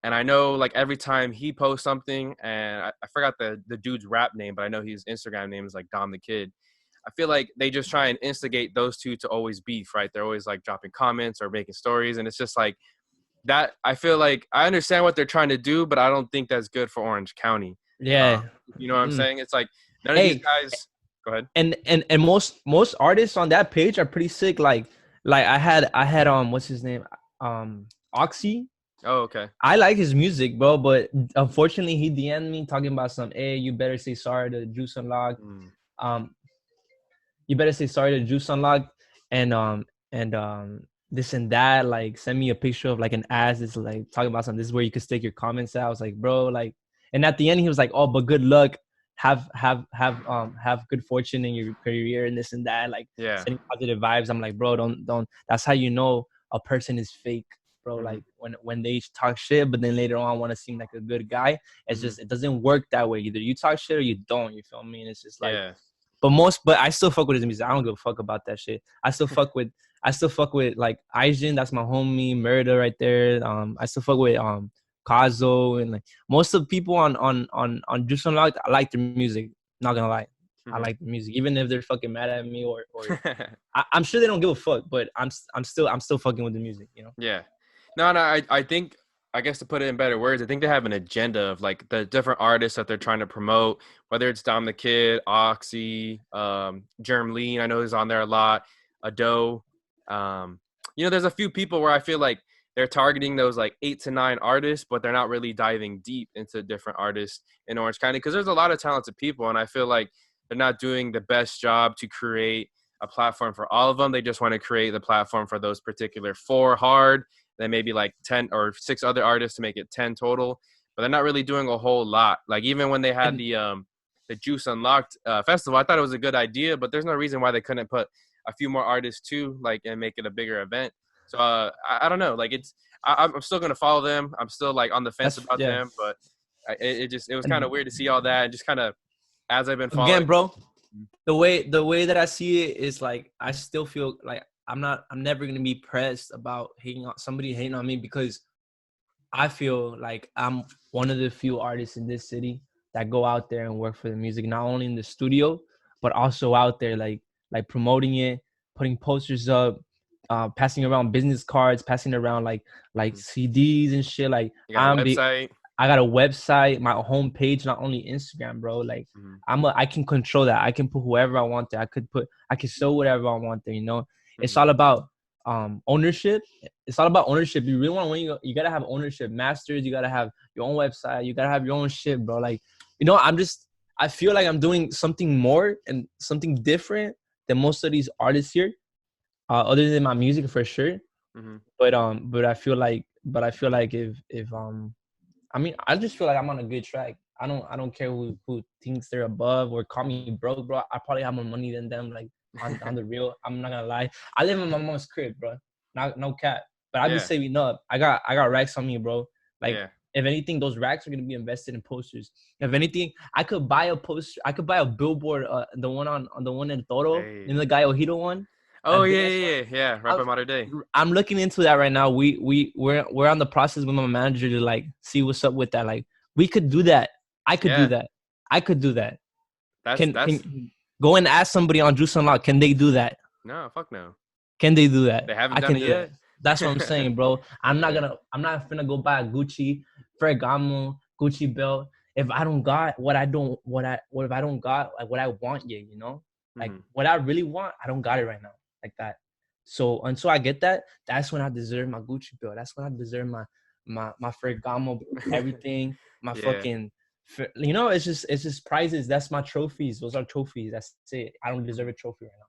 and I know like every time he posts something, and I forgot the dude's rap name, but I know his Instagram name is like Dom the Kid. I feel like they just try and instigate those two to always beef, right? They're always like dropping comments or making stories, and it's just like that. I feel like I understand what they're trying to do, but I don't think that's good for Orange County. Uh, yeah. you know what I'm Mm. saying? It's like none of these Hey, guys. Go ahead. and most artists on that page are pretty sick. Like I had what's his name? Oxy. Oh, okay. I like his music, bro, but unfortunately he DM'd me talking about some, hey, you better say sorry to Juice Unlocked. Mm, Um, you better say sorry to Juice Unlocked and this and that. Like send me a picture of like an ass. It's like talking about something. This is where you can stick your comments at. I was like, bro, like, and at the end he was like, oh, but good luck. Have good fortune in your career and this and that. Like yeah. sending positive vibes. I'm like, bro, don't. That's how you know a person is fake, bro. Mm-hmm. Like when they talk shit, but then later on want to seem like a good guy. It's Mm-hmm. just it doesn't work that way. Either you talk shit or you don't. You feel me? And it's just like. Yeah. But I still fuck with his music. I don't give a fuck about that shit. I still fuck with like Aijin, that's my homie, Murder right there. I still fuck with Kazo and like most of the people on Juice Unlocked. I like their music. Not gonna lie. I Mm-hmm. like the music, even if they're fucking mad at me or I'm sure they don't give a fuck, but I'm still fucking with the music, you know. Yeah. No, I think, I guess to put it in better words, I think they have an agenda of like the different artists that they're trying to promote, whether it's Dom the Kid, Oxy, Germ Lean, I know he's on there a lot, Ado. There's a few people where I feel like they're targeting those like 8 to 9 artists, but they're not really diving deep into different artists in Orange County because there's a lot of talented people, and I feel like they're not doing the best job to create a platform for all of them. They just want to create the platform for those particular 4 hard, then maybe like 10 or 6 other artists to make it 10 total. But they're not really doing a whole lot. Like even when they had And the Juice Unlocked festival, I thought it was a good idea, but there's no reason why they couldn't put a few more artists too, like, and make it a bigger event. So I don't know. Like I'm still gonna follow them. I'm still like on the fence that's about yeah. them, but it was kind And of weird to see all that, and just kind of as I've been following. again, bro, the way that I see it is like I still feel like I'm never gonna be pressed about somebody hating on me because I feel like I'm one of the few artists in this city that go out there and work for the music, not only in the studio, but also out there like promoting it, putting posters up, passing around business cards, passing around like CDs and shit. Like You got a website. I got a website, my homepage, not only Instagram, bro. Like Mm-hmm. I can control that. I can put whoever I want there. I can show whatever I want there, you know. It's Mm-hmm. all about ownership. It's all about ownership. You really want to win, you gotta have ownership. Masters, you gotta have your own website, you gotta have your own shit, bro. Like, I feel like I'm doing something more and something different than most of these artists here. Other than my music for sure. Mm-hmm. But I feel like if I mean, I just feel like I'm on a good track. I don't care who thinks they're above or call me broke, bro. I probably have more money than them. Like on the real, I'm not gonna lie. I live in my mom's crib, bro. Not no cap. But I be Yeah. saving up. I got racks on me, bro. Like Yeah. if anything, those racks are gonna be invested in posters. If anything, I could buy a poster. I could buy a billboard. The one on the one in Toro, Hey. in the Guy Ojito one. Oh That big yeah, ass one. yeah, yeah, yeah. Rapper Mater Day. I'm looking into that right now. We're on the process with my manager to like see what's up with that. Like we could do that. I could do Yeah. that. I could do that. That's Can go and ask somebody on Juice Unlocked, can they do that? no, fuck no. Can they do that? They haven't I done can it do yet. that. That's what I'm saying, bro. I'm not Yeah. gonna go buy a Gucci, Ferragamo, Gucci belt if I don't got what I don't what if I don't got like what I want yet, you know? Like Mhm. what I really want, I don't got it right now. Like that. So until I get that, that's when I deserve my Gucci belt. That's when I deserve my Ferragamo, everything, my Yeah. fucking you know, it's just prizes. That's my trophies. Those are trophies. That's it. I don't deserve a trophy right now.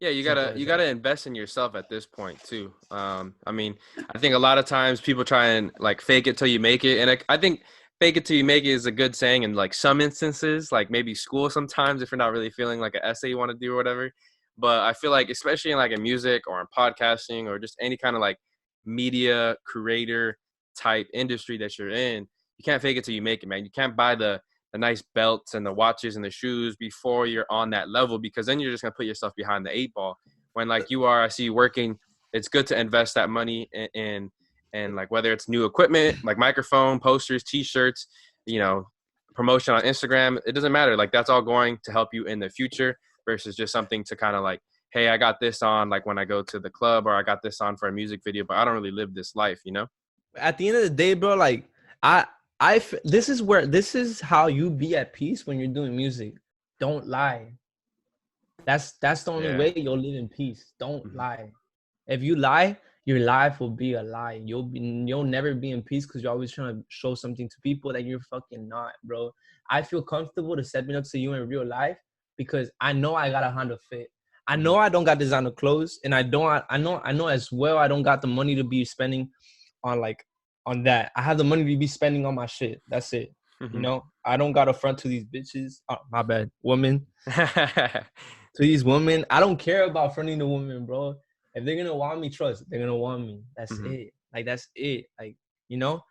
Yeah, Simple as you that. gotta invest in yourself at this point too. I mean, I think a lot of times people try and like fake it till you make it, and I think fake it till you make it is a good saying in like some instances, like maybe school sometimes if you're not really feeling like an essay you want to do or whatever. But I feel like especially in like in music or in podcasting or just any kind of like media creator type industry that you're in, you can't fake it till you make it, man. You can't buy the nice belts and the watches and the shoes before you're on that level, because then you're just gonna put yourself behind the eight ball. When like you are, I see you working. It's good to invest that money in like whether it's new equipment like microphone, posters, T-shirts, you know, promotion on Instagram. It doesn't matter. Like that's all going to help you in the future versus just something to kind of like, hey, I got this on like when I go to the club, or I got this on for a music video, but I don't really live this life, you know? At the end of the day, bro, like this is how you be at peace when you're doing music. Don't lie. That's the only Yeah. way you'll live in peace. Don't Mhm. lie. If you lie, your life will be a lie. You'll never be in peace because you're always trying to show something to people that you're fucking not, bro. I feel comfortable to stepping up to you in real life because I know I got a Honda Fit. I know Mhm. I don't got designer clothes, and I know as well I don't got the money to be spending on like on that. I have the money to be spending on my shit. That's it. You Mhm. know, I don't got to front to these bitches. Oh, my bad, women. To these women, I don't care about fronting the women, bro. If they're gonna want me, trust, they're gonna want me. That's Mhm. it. Like that's it. Like you know.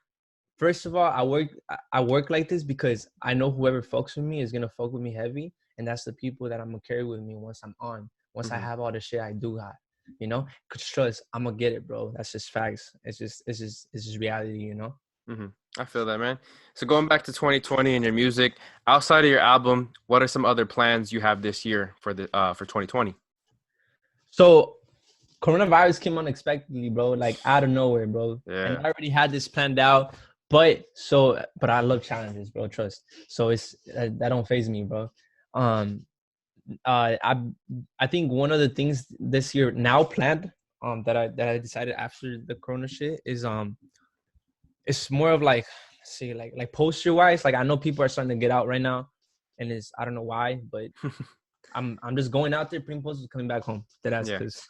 First of all, I work like this because I know whoever fucks with me is gonna fuck with me heavy, and that's the people that I'm gonna carry with me once I'm on. Once I Mhm. have all the shit I do got, you know. Cause trust, I'm gonna get it, bro. That's just facts. It's just reality, you know. Mhm. I feel that, man. So going back to 2020 and your music, outside of your album, what are some other plans you have this year for 2020? So coronavirus came unexpectedly, bro, like out of nowhere, bro. And Yeah. I already had this planned out, but I love challenges, bro. Trust. So it's that don't phase me, bro. Um, I think one of the things this year now planned, that I decided after the Corona shit is it's more of like see like poster wise, like I know people are starting to get out right now, and it's I don't know why, but I'm just going out there, putting posters, coming back home. That's Yeah. because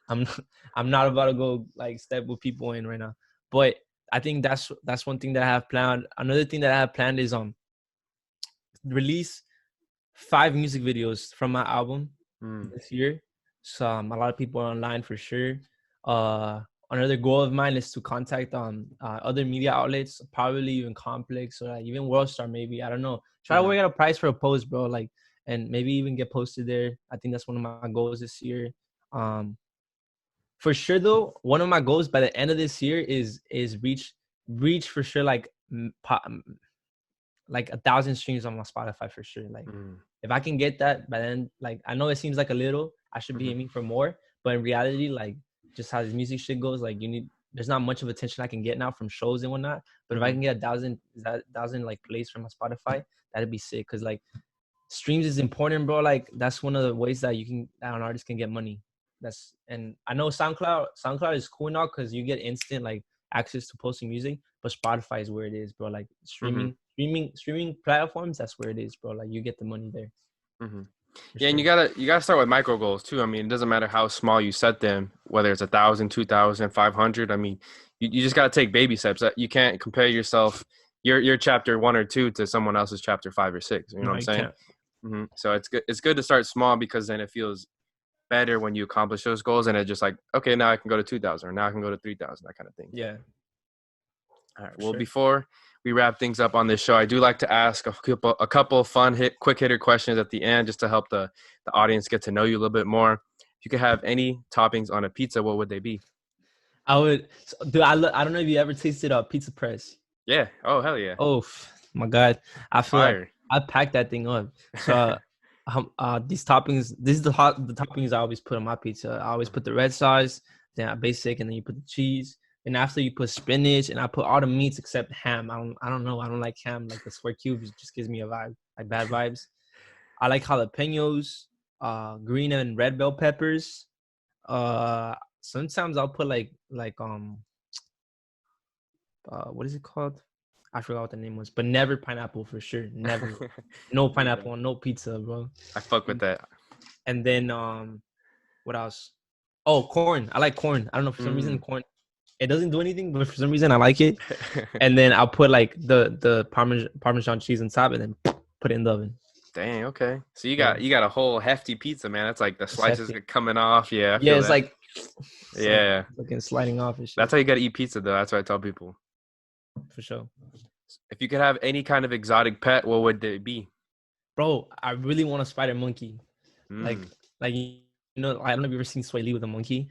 I'm I'm not about to go like step with people in right now. But I think that's one thing that I have planned. Another thing that I have planned is release 5 music videos from my album Mm. this year. So a lot of people are online for sure. Uh, Another goal of mine is to contact other media outlets, probably even Complex or like even Worldstar, maybe I don't know. Try to Mhm. work out a price for a post, bro. Like, and maybe even get posted there. I think that's one of my goals this year. Um, for sure though, one of my goals by the end of this year is reach for sure like 1,000 streams on my Spotify for sure. Like Mm. if I can get that by then, like I know it seems like a little, I should be Mhm. aiming for more, but in reality, like just how this music shit goes, like there's not much of attention I can get now from shows and whatnot. But if I Mhm. can get 1,000 like plays from my Spotify, that'd be sick. Cause like streams is important, bro. Like that's one of the ways that that an artist can get money. And I know SoundCloud is cool now because you get instant like access to posting music, but Spotify is where it is, bro. Like Mhm. streaming platforms, that's where it is, bro. Like you get the money there. Mhm. For Yeah, and sure. you gotta start with micro goals too. I mean, it doesn't matter how small you set them, whether it's 1,000, 2,000, 500. I mean, you just gotta take baby steps. You can't compare yourself your chapter 1 or 2 to someone else's chapter 5 or 6. You know what No, I'm you saying? can't. So it's good. It's good to start small because then it feels better when you accomplish those goals, and it's just like, okay, now I can go to 2,000, or now I can go to 3,000, that kind of thing. Yeah, All right. for Well, sure. before we wrap things up on this show, I do like to ask a couple fun quick hitter questions at the end, just to help the audience get to know you a little bit more. If you could have any toppings on a pizza, what would they be? I would, dude. I don't know if you ever tasted a pizza press. Yeah. Oh, hell yeah. Oh my god, I feel like Fire. I packed that thing up. So, these toppings. This is the toppings I always put on my pizza. I always put the red sauce, then I basic, and then you put the cheese. And after you put spinach, and I put all the meats except ham. I don't know. I don't like ham. Like the square cubes, it just gives me a vibe, like bad vibes. I like jalapenos, green and red bell peppers. Sometimes I'll put what is it called? I forgot what the name was, but never pineapple for sure. Never, no There you go. pineapple on no pizza, bro. I fuck with And, that. and then what else? Oh, corn. I like corn. I don't know, for some reason Mm. corn. It doesn't do anything, but for some reason I like it. And then I'll put like the parmesan cheese on top, and then put it in the oven. Dang. Okay. So you Yeah, got a whole hefty pizza, man. That's like the it's slices hefty. are coming off. Yeah, I Yeah, feel it's that. like Yeah. fucking sliding off and That's shit how you gotta eat pizza, though. That's what I tell people. for sure. If you could have any kind of exotic pet, what would it be? Bro, I really want a spider monkey. Like Mm. I don't know if you've ever seen Sway Lee with a monkey.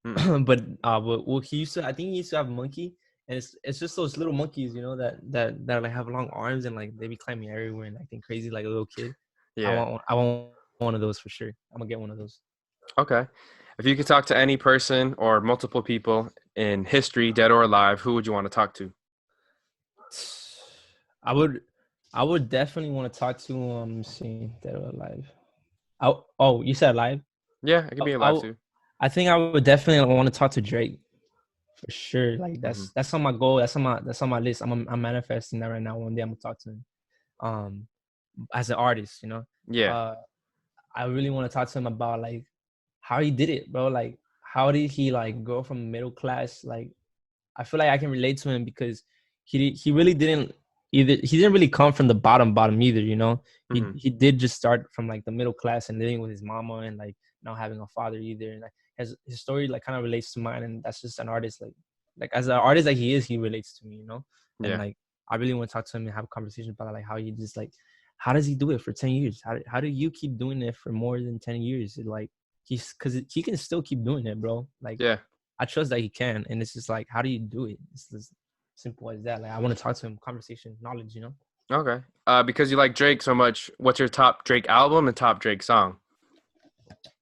Mm-mm. but he used to. I think he used to have a monkey, and it's just those little monkeys, that like have long arms and like they be climbing everywhere and acting crazy like a little kid. Yeah. I want one of those for sure. I'm gonna get one of those. Okay. If you could talk to any person or multiple people in history, dead or alive, who would you want to talk to? I would, I would definitely want to talk to let me see, dead or alive. Oh, you said alive? Yeah, it could Oh, be alive too. I think I would definitely want to talk to Drake for sure. Like Hmm. that's on my goal. That's on my list. I'm manifesting that right now. One day I'm gonna talk to him. Um, as an artist. Yeah. Uh, I really want to talk to him about like how he did it, bro. Like how did he like go from middle class? Like I feel like I can relate to him because he really didn't he didn't really come from the bottom either. He Hmm. he did just start from like the middle class and living with his mama and like not having a father either. And like his story like kind of relates to mine, and that's just an artist like as an artist that he is, he relates to me. And Yeah. like I really want to talk to him and have a conversation about like how he just like how does he do it for 10 years? How do you keep doing it for more than 10 years? Like because he can still keep doing it, bro. Like Yeah. I trust that he can, and it's just like, how do you do it? It's as simple as that. Like, I want to talk to him, conversation, knowledge. Okay. Because you like Drake so much, what's your top Drake album and top Drake song?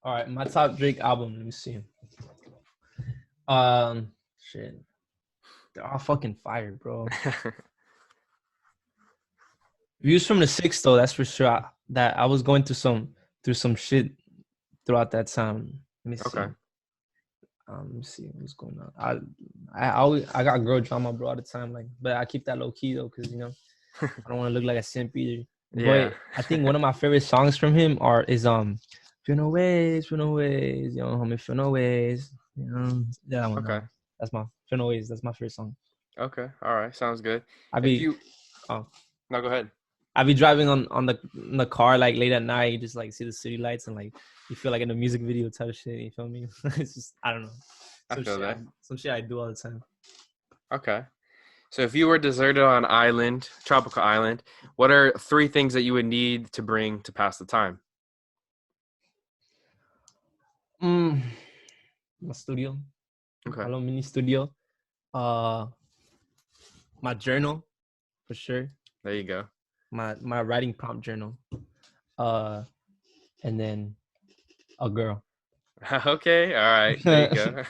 All right, my top Drake album. Let me see. Shit, they're all fucking fire, bro. Views from the Six, though, that's for sure. That I was going through some shit throughout that time. Let me see. Okay. Let me see what's going on. I got girl drama, bro, all the time. Like, but I keep that low key though, because I don't want to look like a simp either. Yeah. But I think one of my favorite songs from him is Feel No Ways, homie, Feel No Ways. That one. Okay. That's my Feel No Ways. That's my favorite song. Okay. All right. Sounds good. I If be you oh No, go ahead. I be driving on the car like late at night, you just like see the city lights and like you feel like in a music video type of shit. You feel me? It's just I don't know. I feel that. Some shit I do all the time. Okay. So if you were deserted on an island, tropical island, what are 3 things that you would need to bring to pass the time? My studio, Okay. my little mini studio. Uh, my journal, for sure. There you go. My writing prompt journal. And then a girl. Okay. All right. There you go.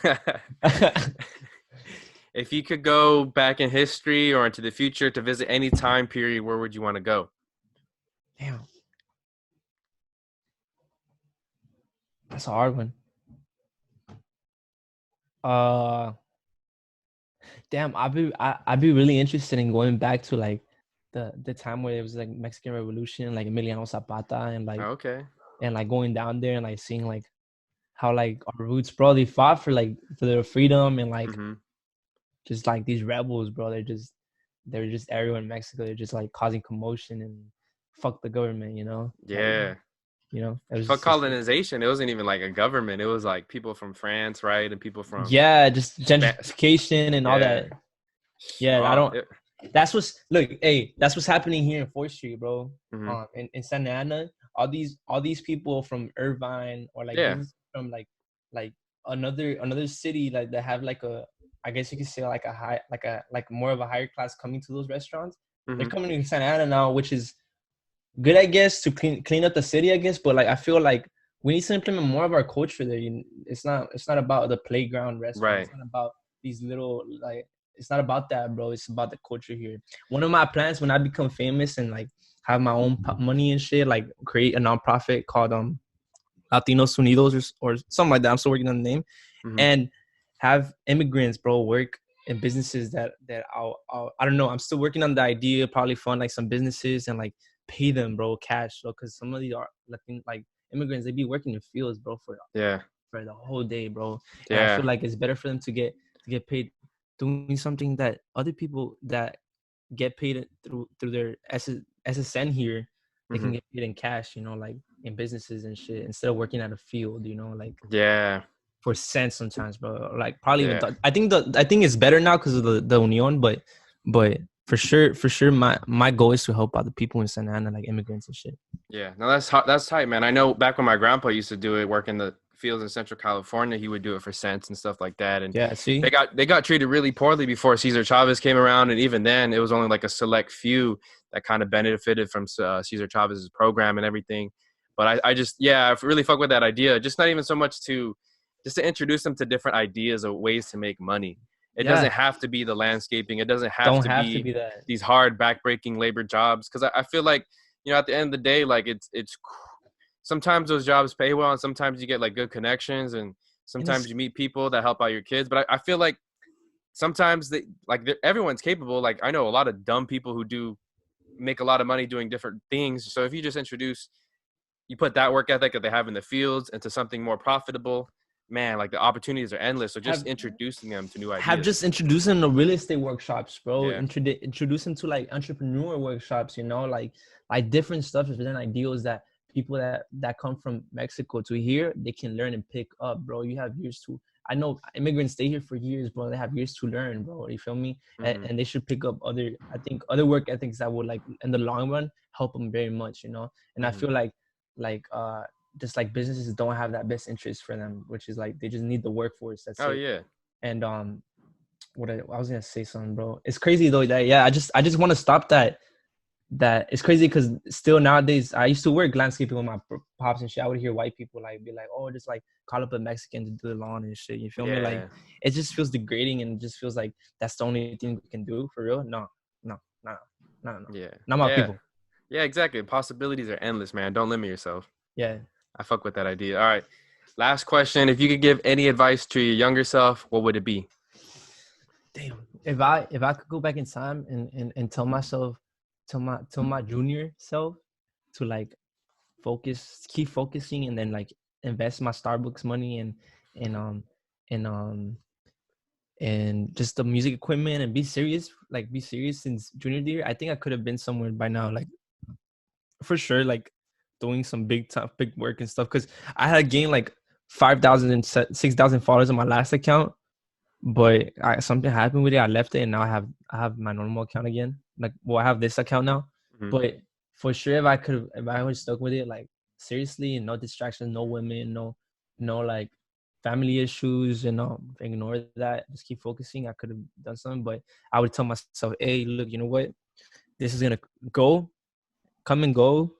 If you could go back in history or into the future to visit any time period, where would you want to go? Damn, that's a hard one. Uh, Damn, I'd be really interested in going back to like the time where it was like Mexican Revolution, like Emiliano Zapata, and like Okay. and like going down there and like seeing like how like our roots, bro, they fought for their freedom, and like Mm-hmm. just like these rebels, bro, they're just everywhere in Mexico. They're just like causing commotion and fuck the government, you know? Like, Yeah. you know, it was Fuck just colonization. It wasn't even like a government. It was like people from France, right? And people from yeah, just Span- gentrification and all yeah. that. Yeah, I Oh, don't. That's what's look. Hey, that's what's happening here in 4th Street, bro. mm-hmm. In Santa Ana, all these people from Irvine or like Yeah. business from like another city like that have like a, I guess you could say like a high like more of a higher class coming to those restaurants. They're Mm-hmm. coming to Santa Ana now, which is good, I guess, to clean up the city, I guess. But like I feel like we need to implement more of our culture there. It's not about the playground restaurant. Right. It's not about these little like. It's not about that, bro. It's about the culture here. One of my plans when I become famous and like have my own money and shit, like create a nonprofit called Latinos Unidos or something like that. I'm still working on the name, Mm-hmm. and have immigrants, bro, work in businesses that I don't know. I'm still working on the idea. Probably fund like some businesses and like pay them, bro, cash. So because some of these are like immigrants, they be working in fields, bro, Yeah. for the whole day, bro. And I Yeah. feel like it's better for them to get paid doing something that other people that get paid through their SSN here, they Mm-hmm. can get paid in cash, you know, like in businesses and shit, instead of working at a field, you know, like Yeah. for cents sometimes, bro. Like probably even Yeah. I think it's better now because of the Union, but for sure my goal is to help out the people in Santa Ana, like immigrants and shit. Yeah. No, that's tight, man. I know back when my grandpa used to do it, work in the fields in Central California, he would do it for cents and stuff like that. And Yeah, see, they got treated really poorly before Cesar Chavez came around, and even then, it was only like a select few that kind of benefited from Cesar Chavez's program and everything. But I just, yeah, I really fuck with that idea. Just not even so much just to introduce them to different ideas of ways to make money. It yeah, doesn't have to be the landscaping. It doesn't have don't to have to be be that. these hard backbreaking labor jobs. Because I feel like, at the end of the day, like it's sometimes those jobs pay well, and sometimes you get like good connections, and And sometimes it's you meet people that help out your kids. But I feel like sometimes everyone's capable. Like I know a lot of dumb people who do make a lot of money doing different things. So if you just you put that work ethic that they have in the fields into something more profitable, man, like the opportunities are endless. So just have introducing them to new have ideas. just introduced them to real estate workshops, bro. Yeah. Introduce them to like entrepreneur workshops, you know, like different stuff, different ideals that people that come from Mexico to here, they can learn and pick up, bro. You have years to. I know immigrants stay here for years, bro. They have years to learn, bro. You feel me? Mm-hmm. And they should pick up I think other work ethics that would like in the long run help them very much, you know. And I Mm-hmm. feel like just like businesses don't have that best interest for them, which is like they just need the workforce. That's Oh it. yeah. And I was gonna say something, bro. It's crazy though that I just want to stop that. That it's crazy because still nowadays I used to work landscaping with my pops and shit. I would hear white people like be like, oh, just like call up a Mexican to do the lawn and shit. You feel me? Like Yeah. it just feels degrading and it just feels like that's the only thing we can do for real. No, no, no, no, no. Yeah. Not my Yeah. people. Yeah, exactly. Possibilities are endless, man. Don't limit yourself. Yeah. I fuck with that idea. All right. Last question. If you could give any advice to your younger self, what would it be? Damn. If I could go back in time and tell myself, tell my junior self to like keep focusing, and then like invest my Starbucks money and and um and just the music equipment and be serious since junior year, I think I could have been somewhere by now, like for sure, like doing some big work and stuff. Because I had gained like 5,000 and 6,000 followers on my last account, but something happened with it. I left it, and now I have my normal account again. Like, well, I have this account now, Mm-hmm. but for sure, if I was stuck with it, like seriously, no distractions, no women, no like family issues, ignore that. Just keep focusing. I could have done something, but I would tell myself, hey, look, you know what? This is gonna go, come and go,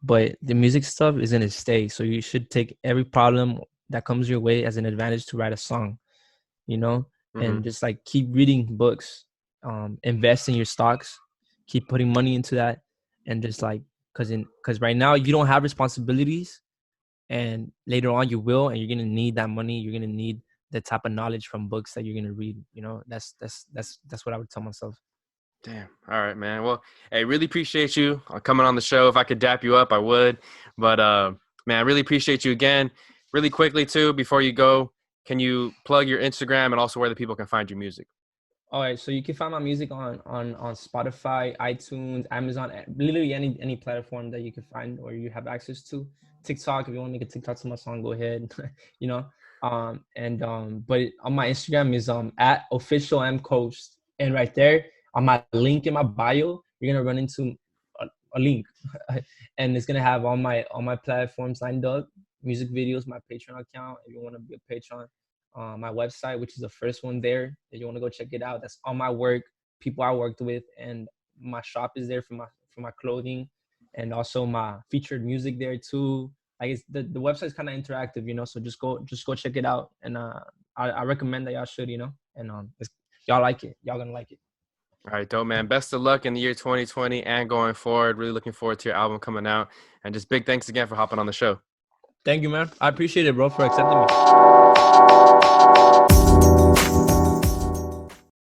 but the music stuff is gonna stay. So you should take every problem that comes your way as an advantage to write a song, you know, Mm-hmm. and just like keep reading books, invest in your stocks, keep putting money into that, and just like because right now you don't have responsibilities, and later on you will, and you're gonna need that money. You're gonna need the type of knowledge from books that you're gonna read. You know, that's what I would tell myself. Damn. All right, man. Well, hey, really appreciate you coming on the show. If I could dap you up, I would. But Man, I really appreciate you again. Really quickly too, before you go, can you plug your Instagram and also where the people can find your music? All right, so you can find my music on Spotify, iTunes, Amazon, literally any platform that you can find or you have access to. TikTok, if you want to make a TikTok to my song, go ahead. you know. But on my Instagram is at official M Coast, and right there on my link in my bio, you're gonna run into a link, and it's gonna have all my platforms lined up, music videos, my Patreon account. If you want to be a patron, my website, which is the first one there. If you want to go check it out, that's all my work, people I worked with, and my shop is there for my clothing, and also my featured music there too. Like the website's kind of interactive, so just go check it out, and I recommend that y'all should, and y'all like it, y'all gonna like it. All right, dope, man. Best of luck in the year 2020 and going forward. Really looking forward to your album coming out, and just big thanks again for hopping on the show. Thank you, man. I appreciate it, bro, for accepting me.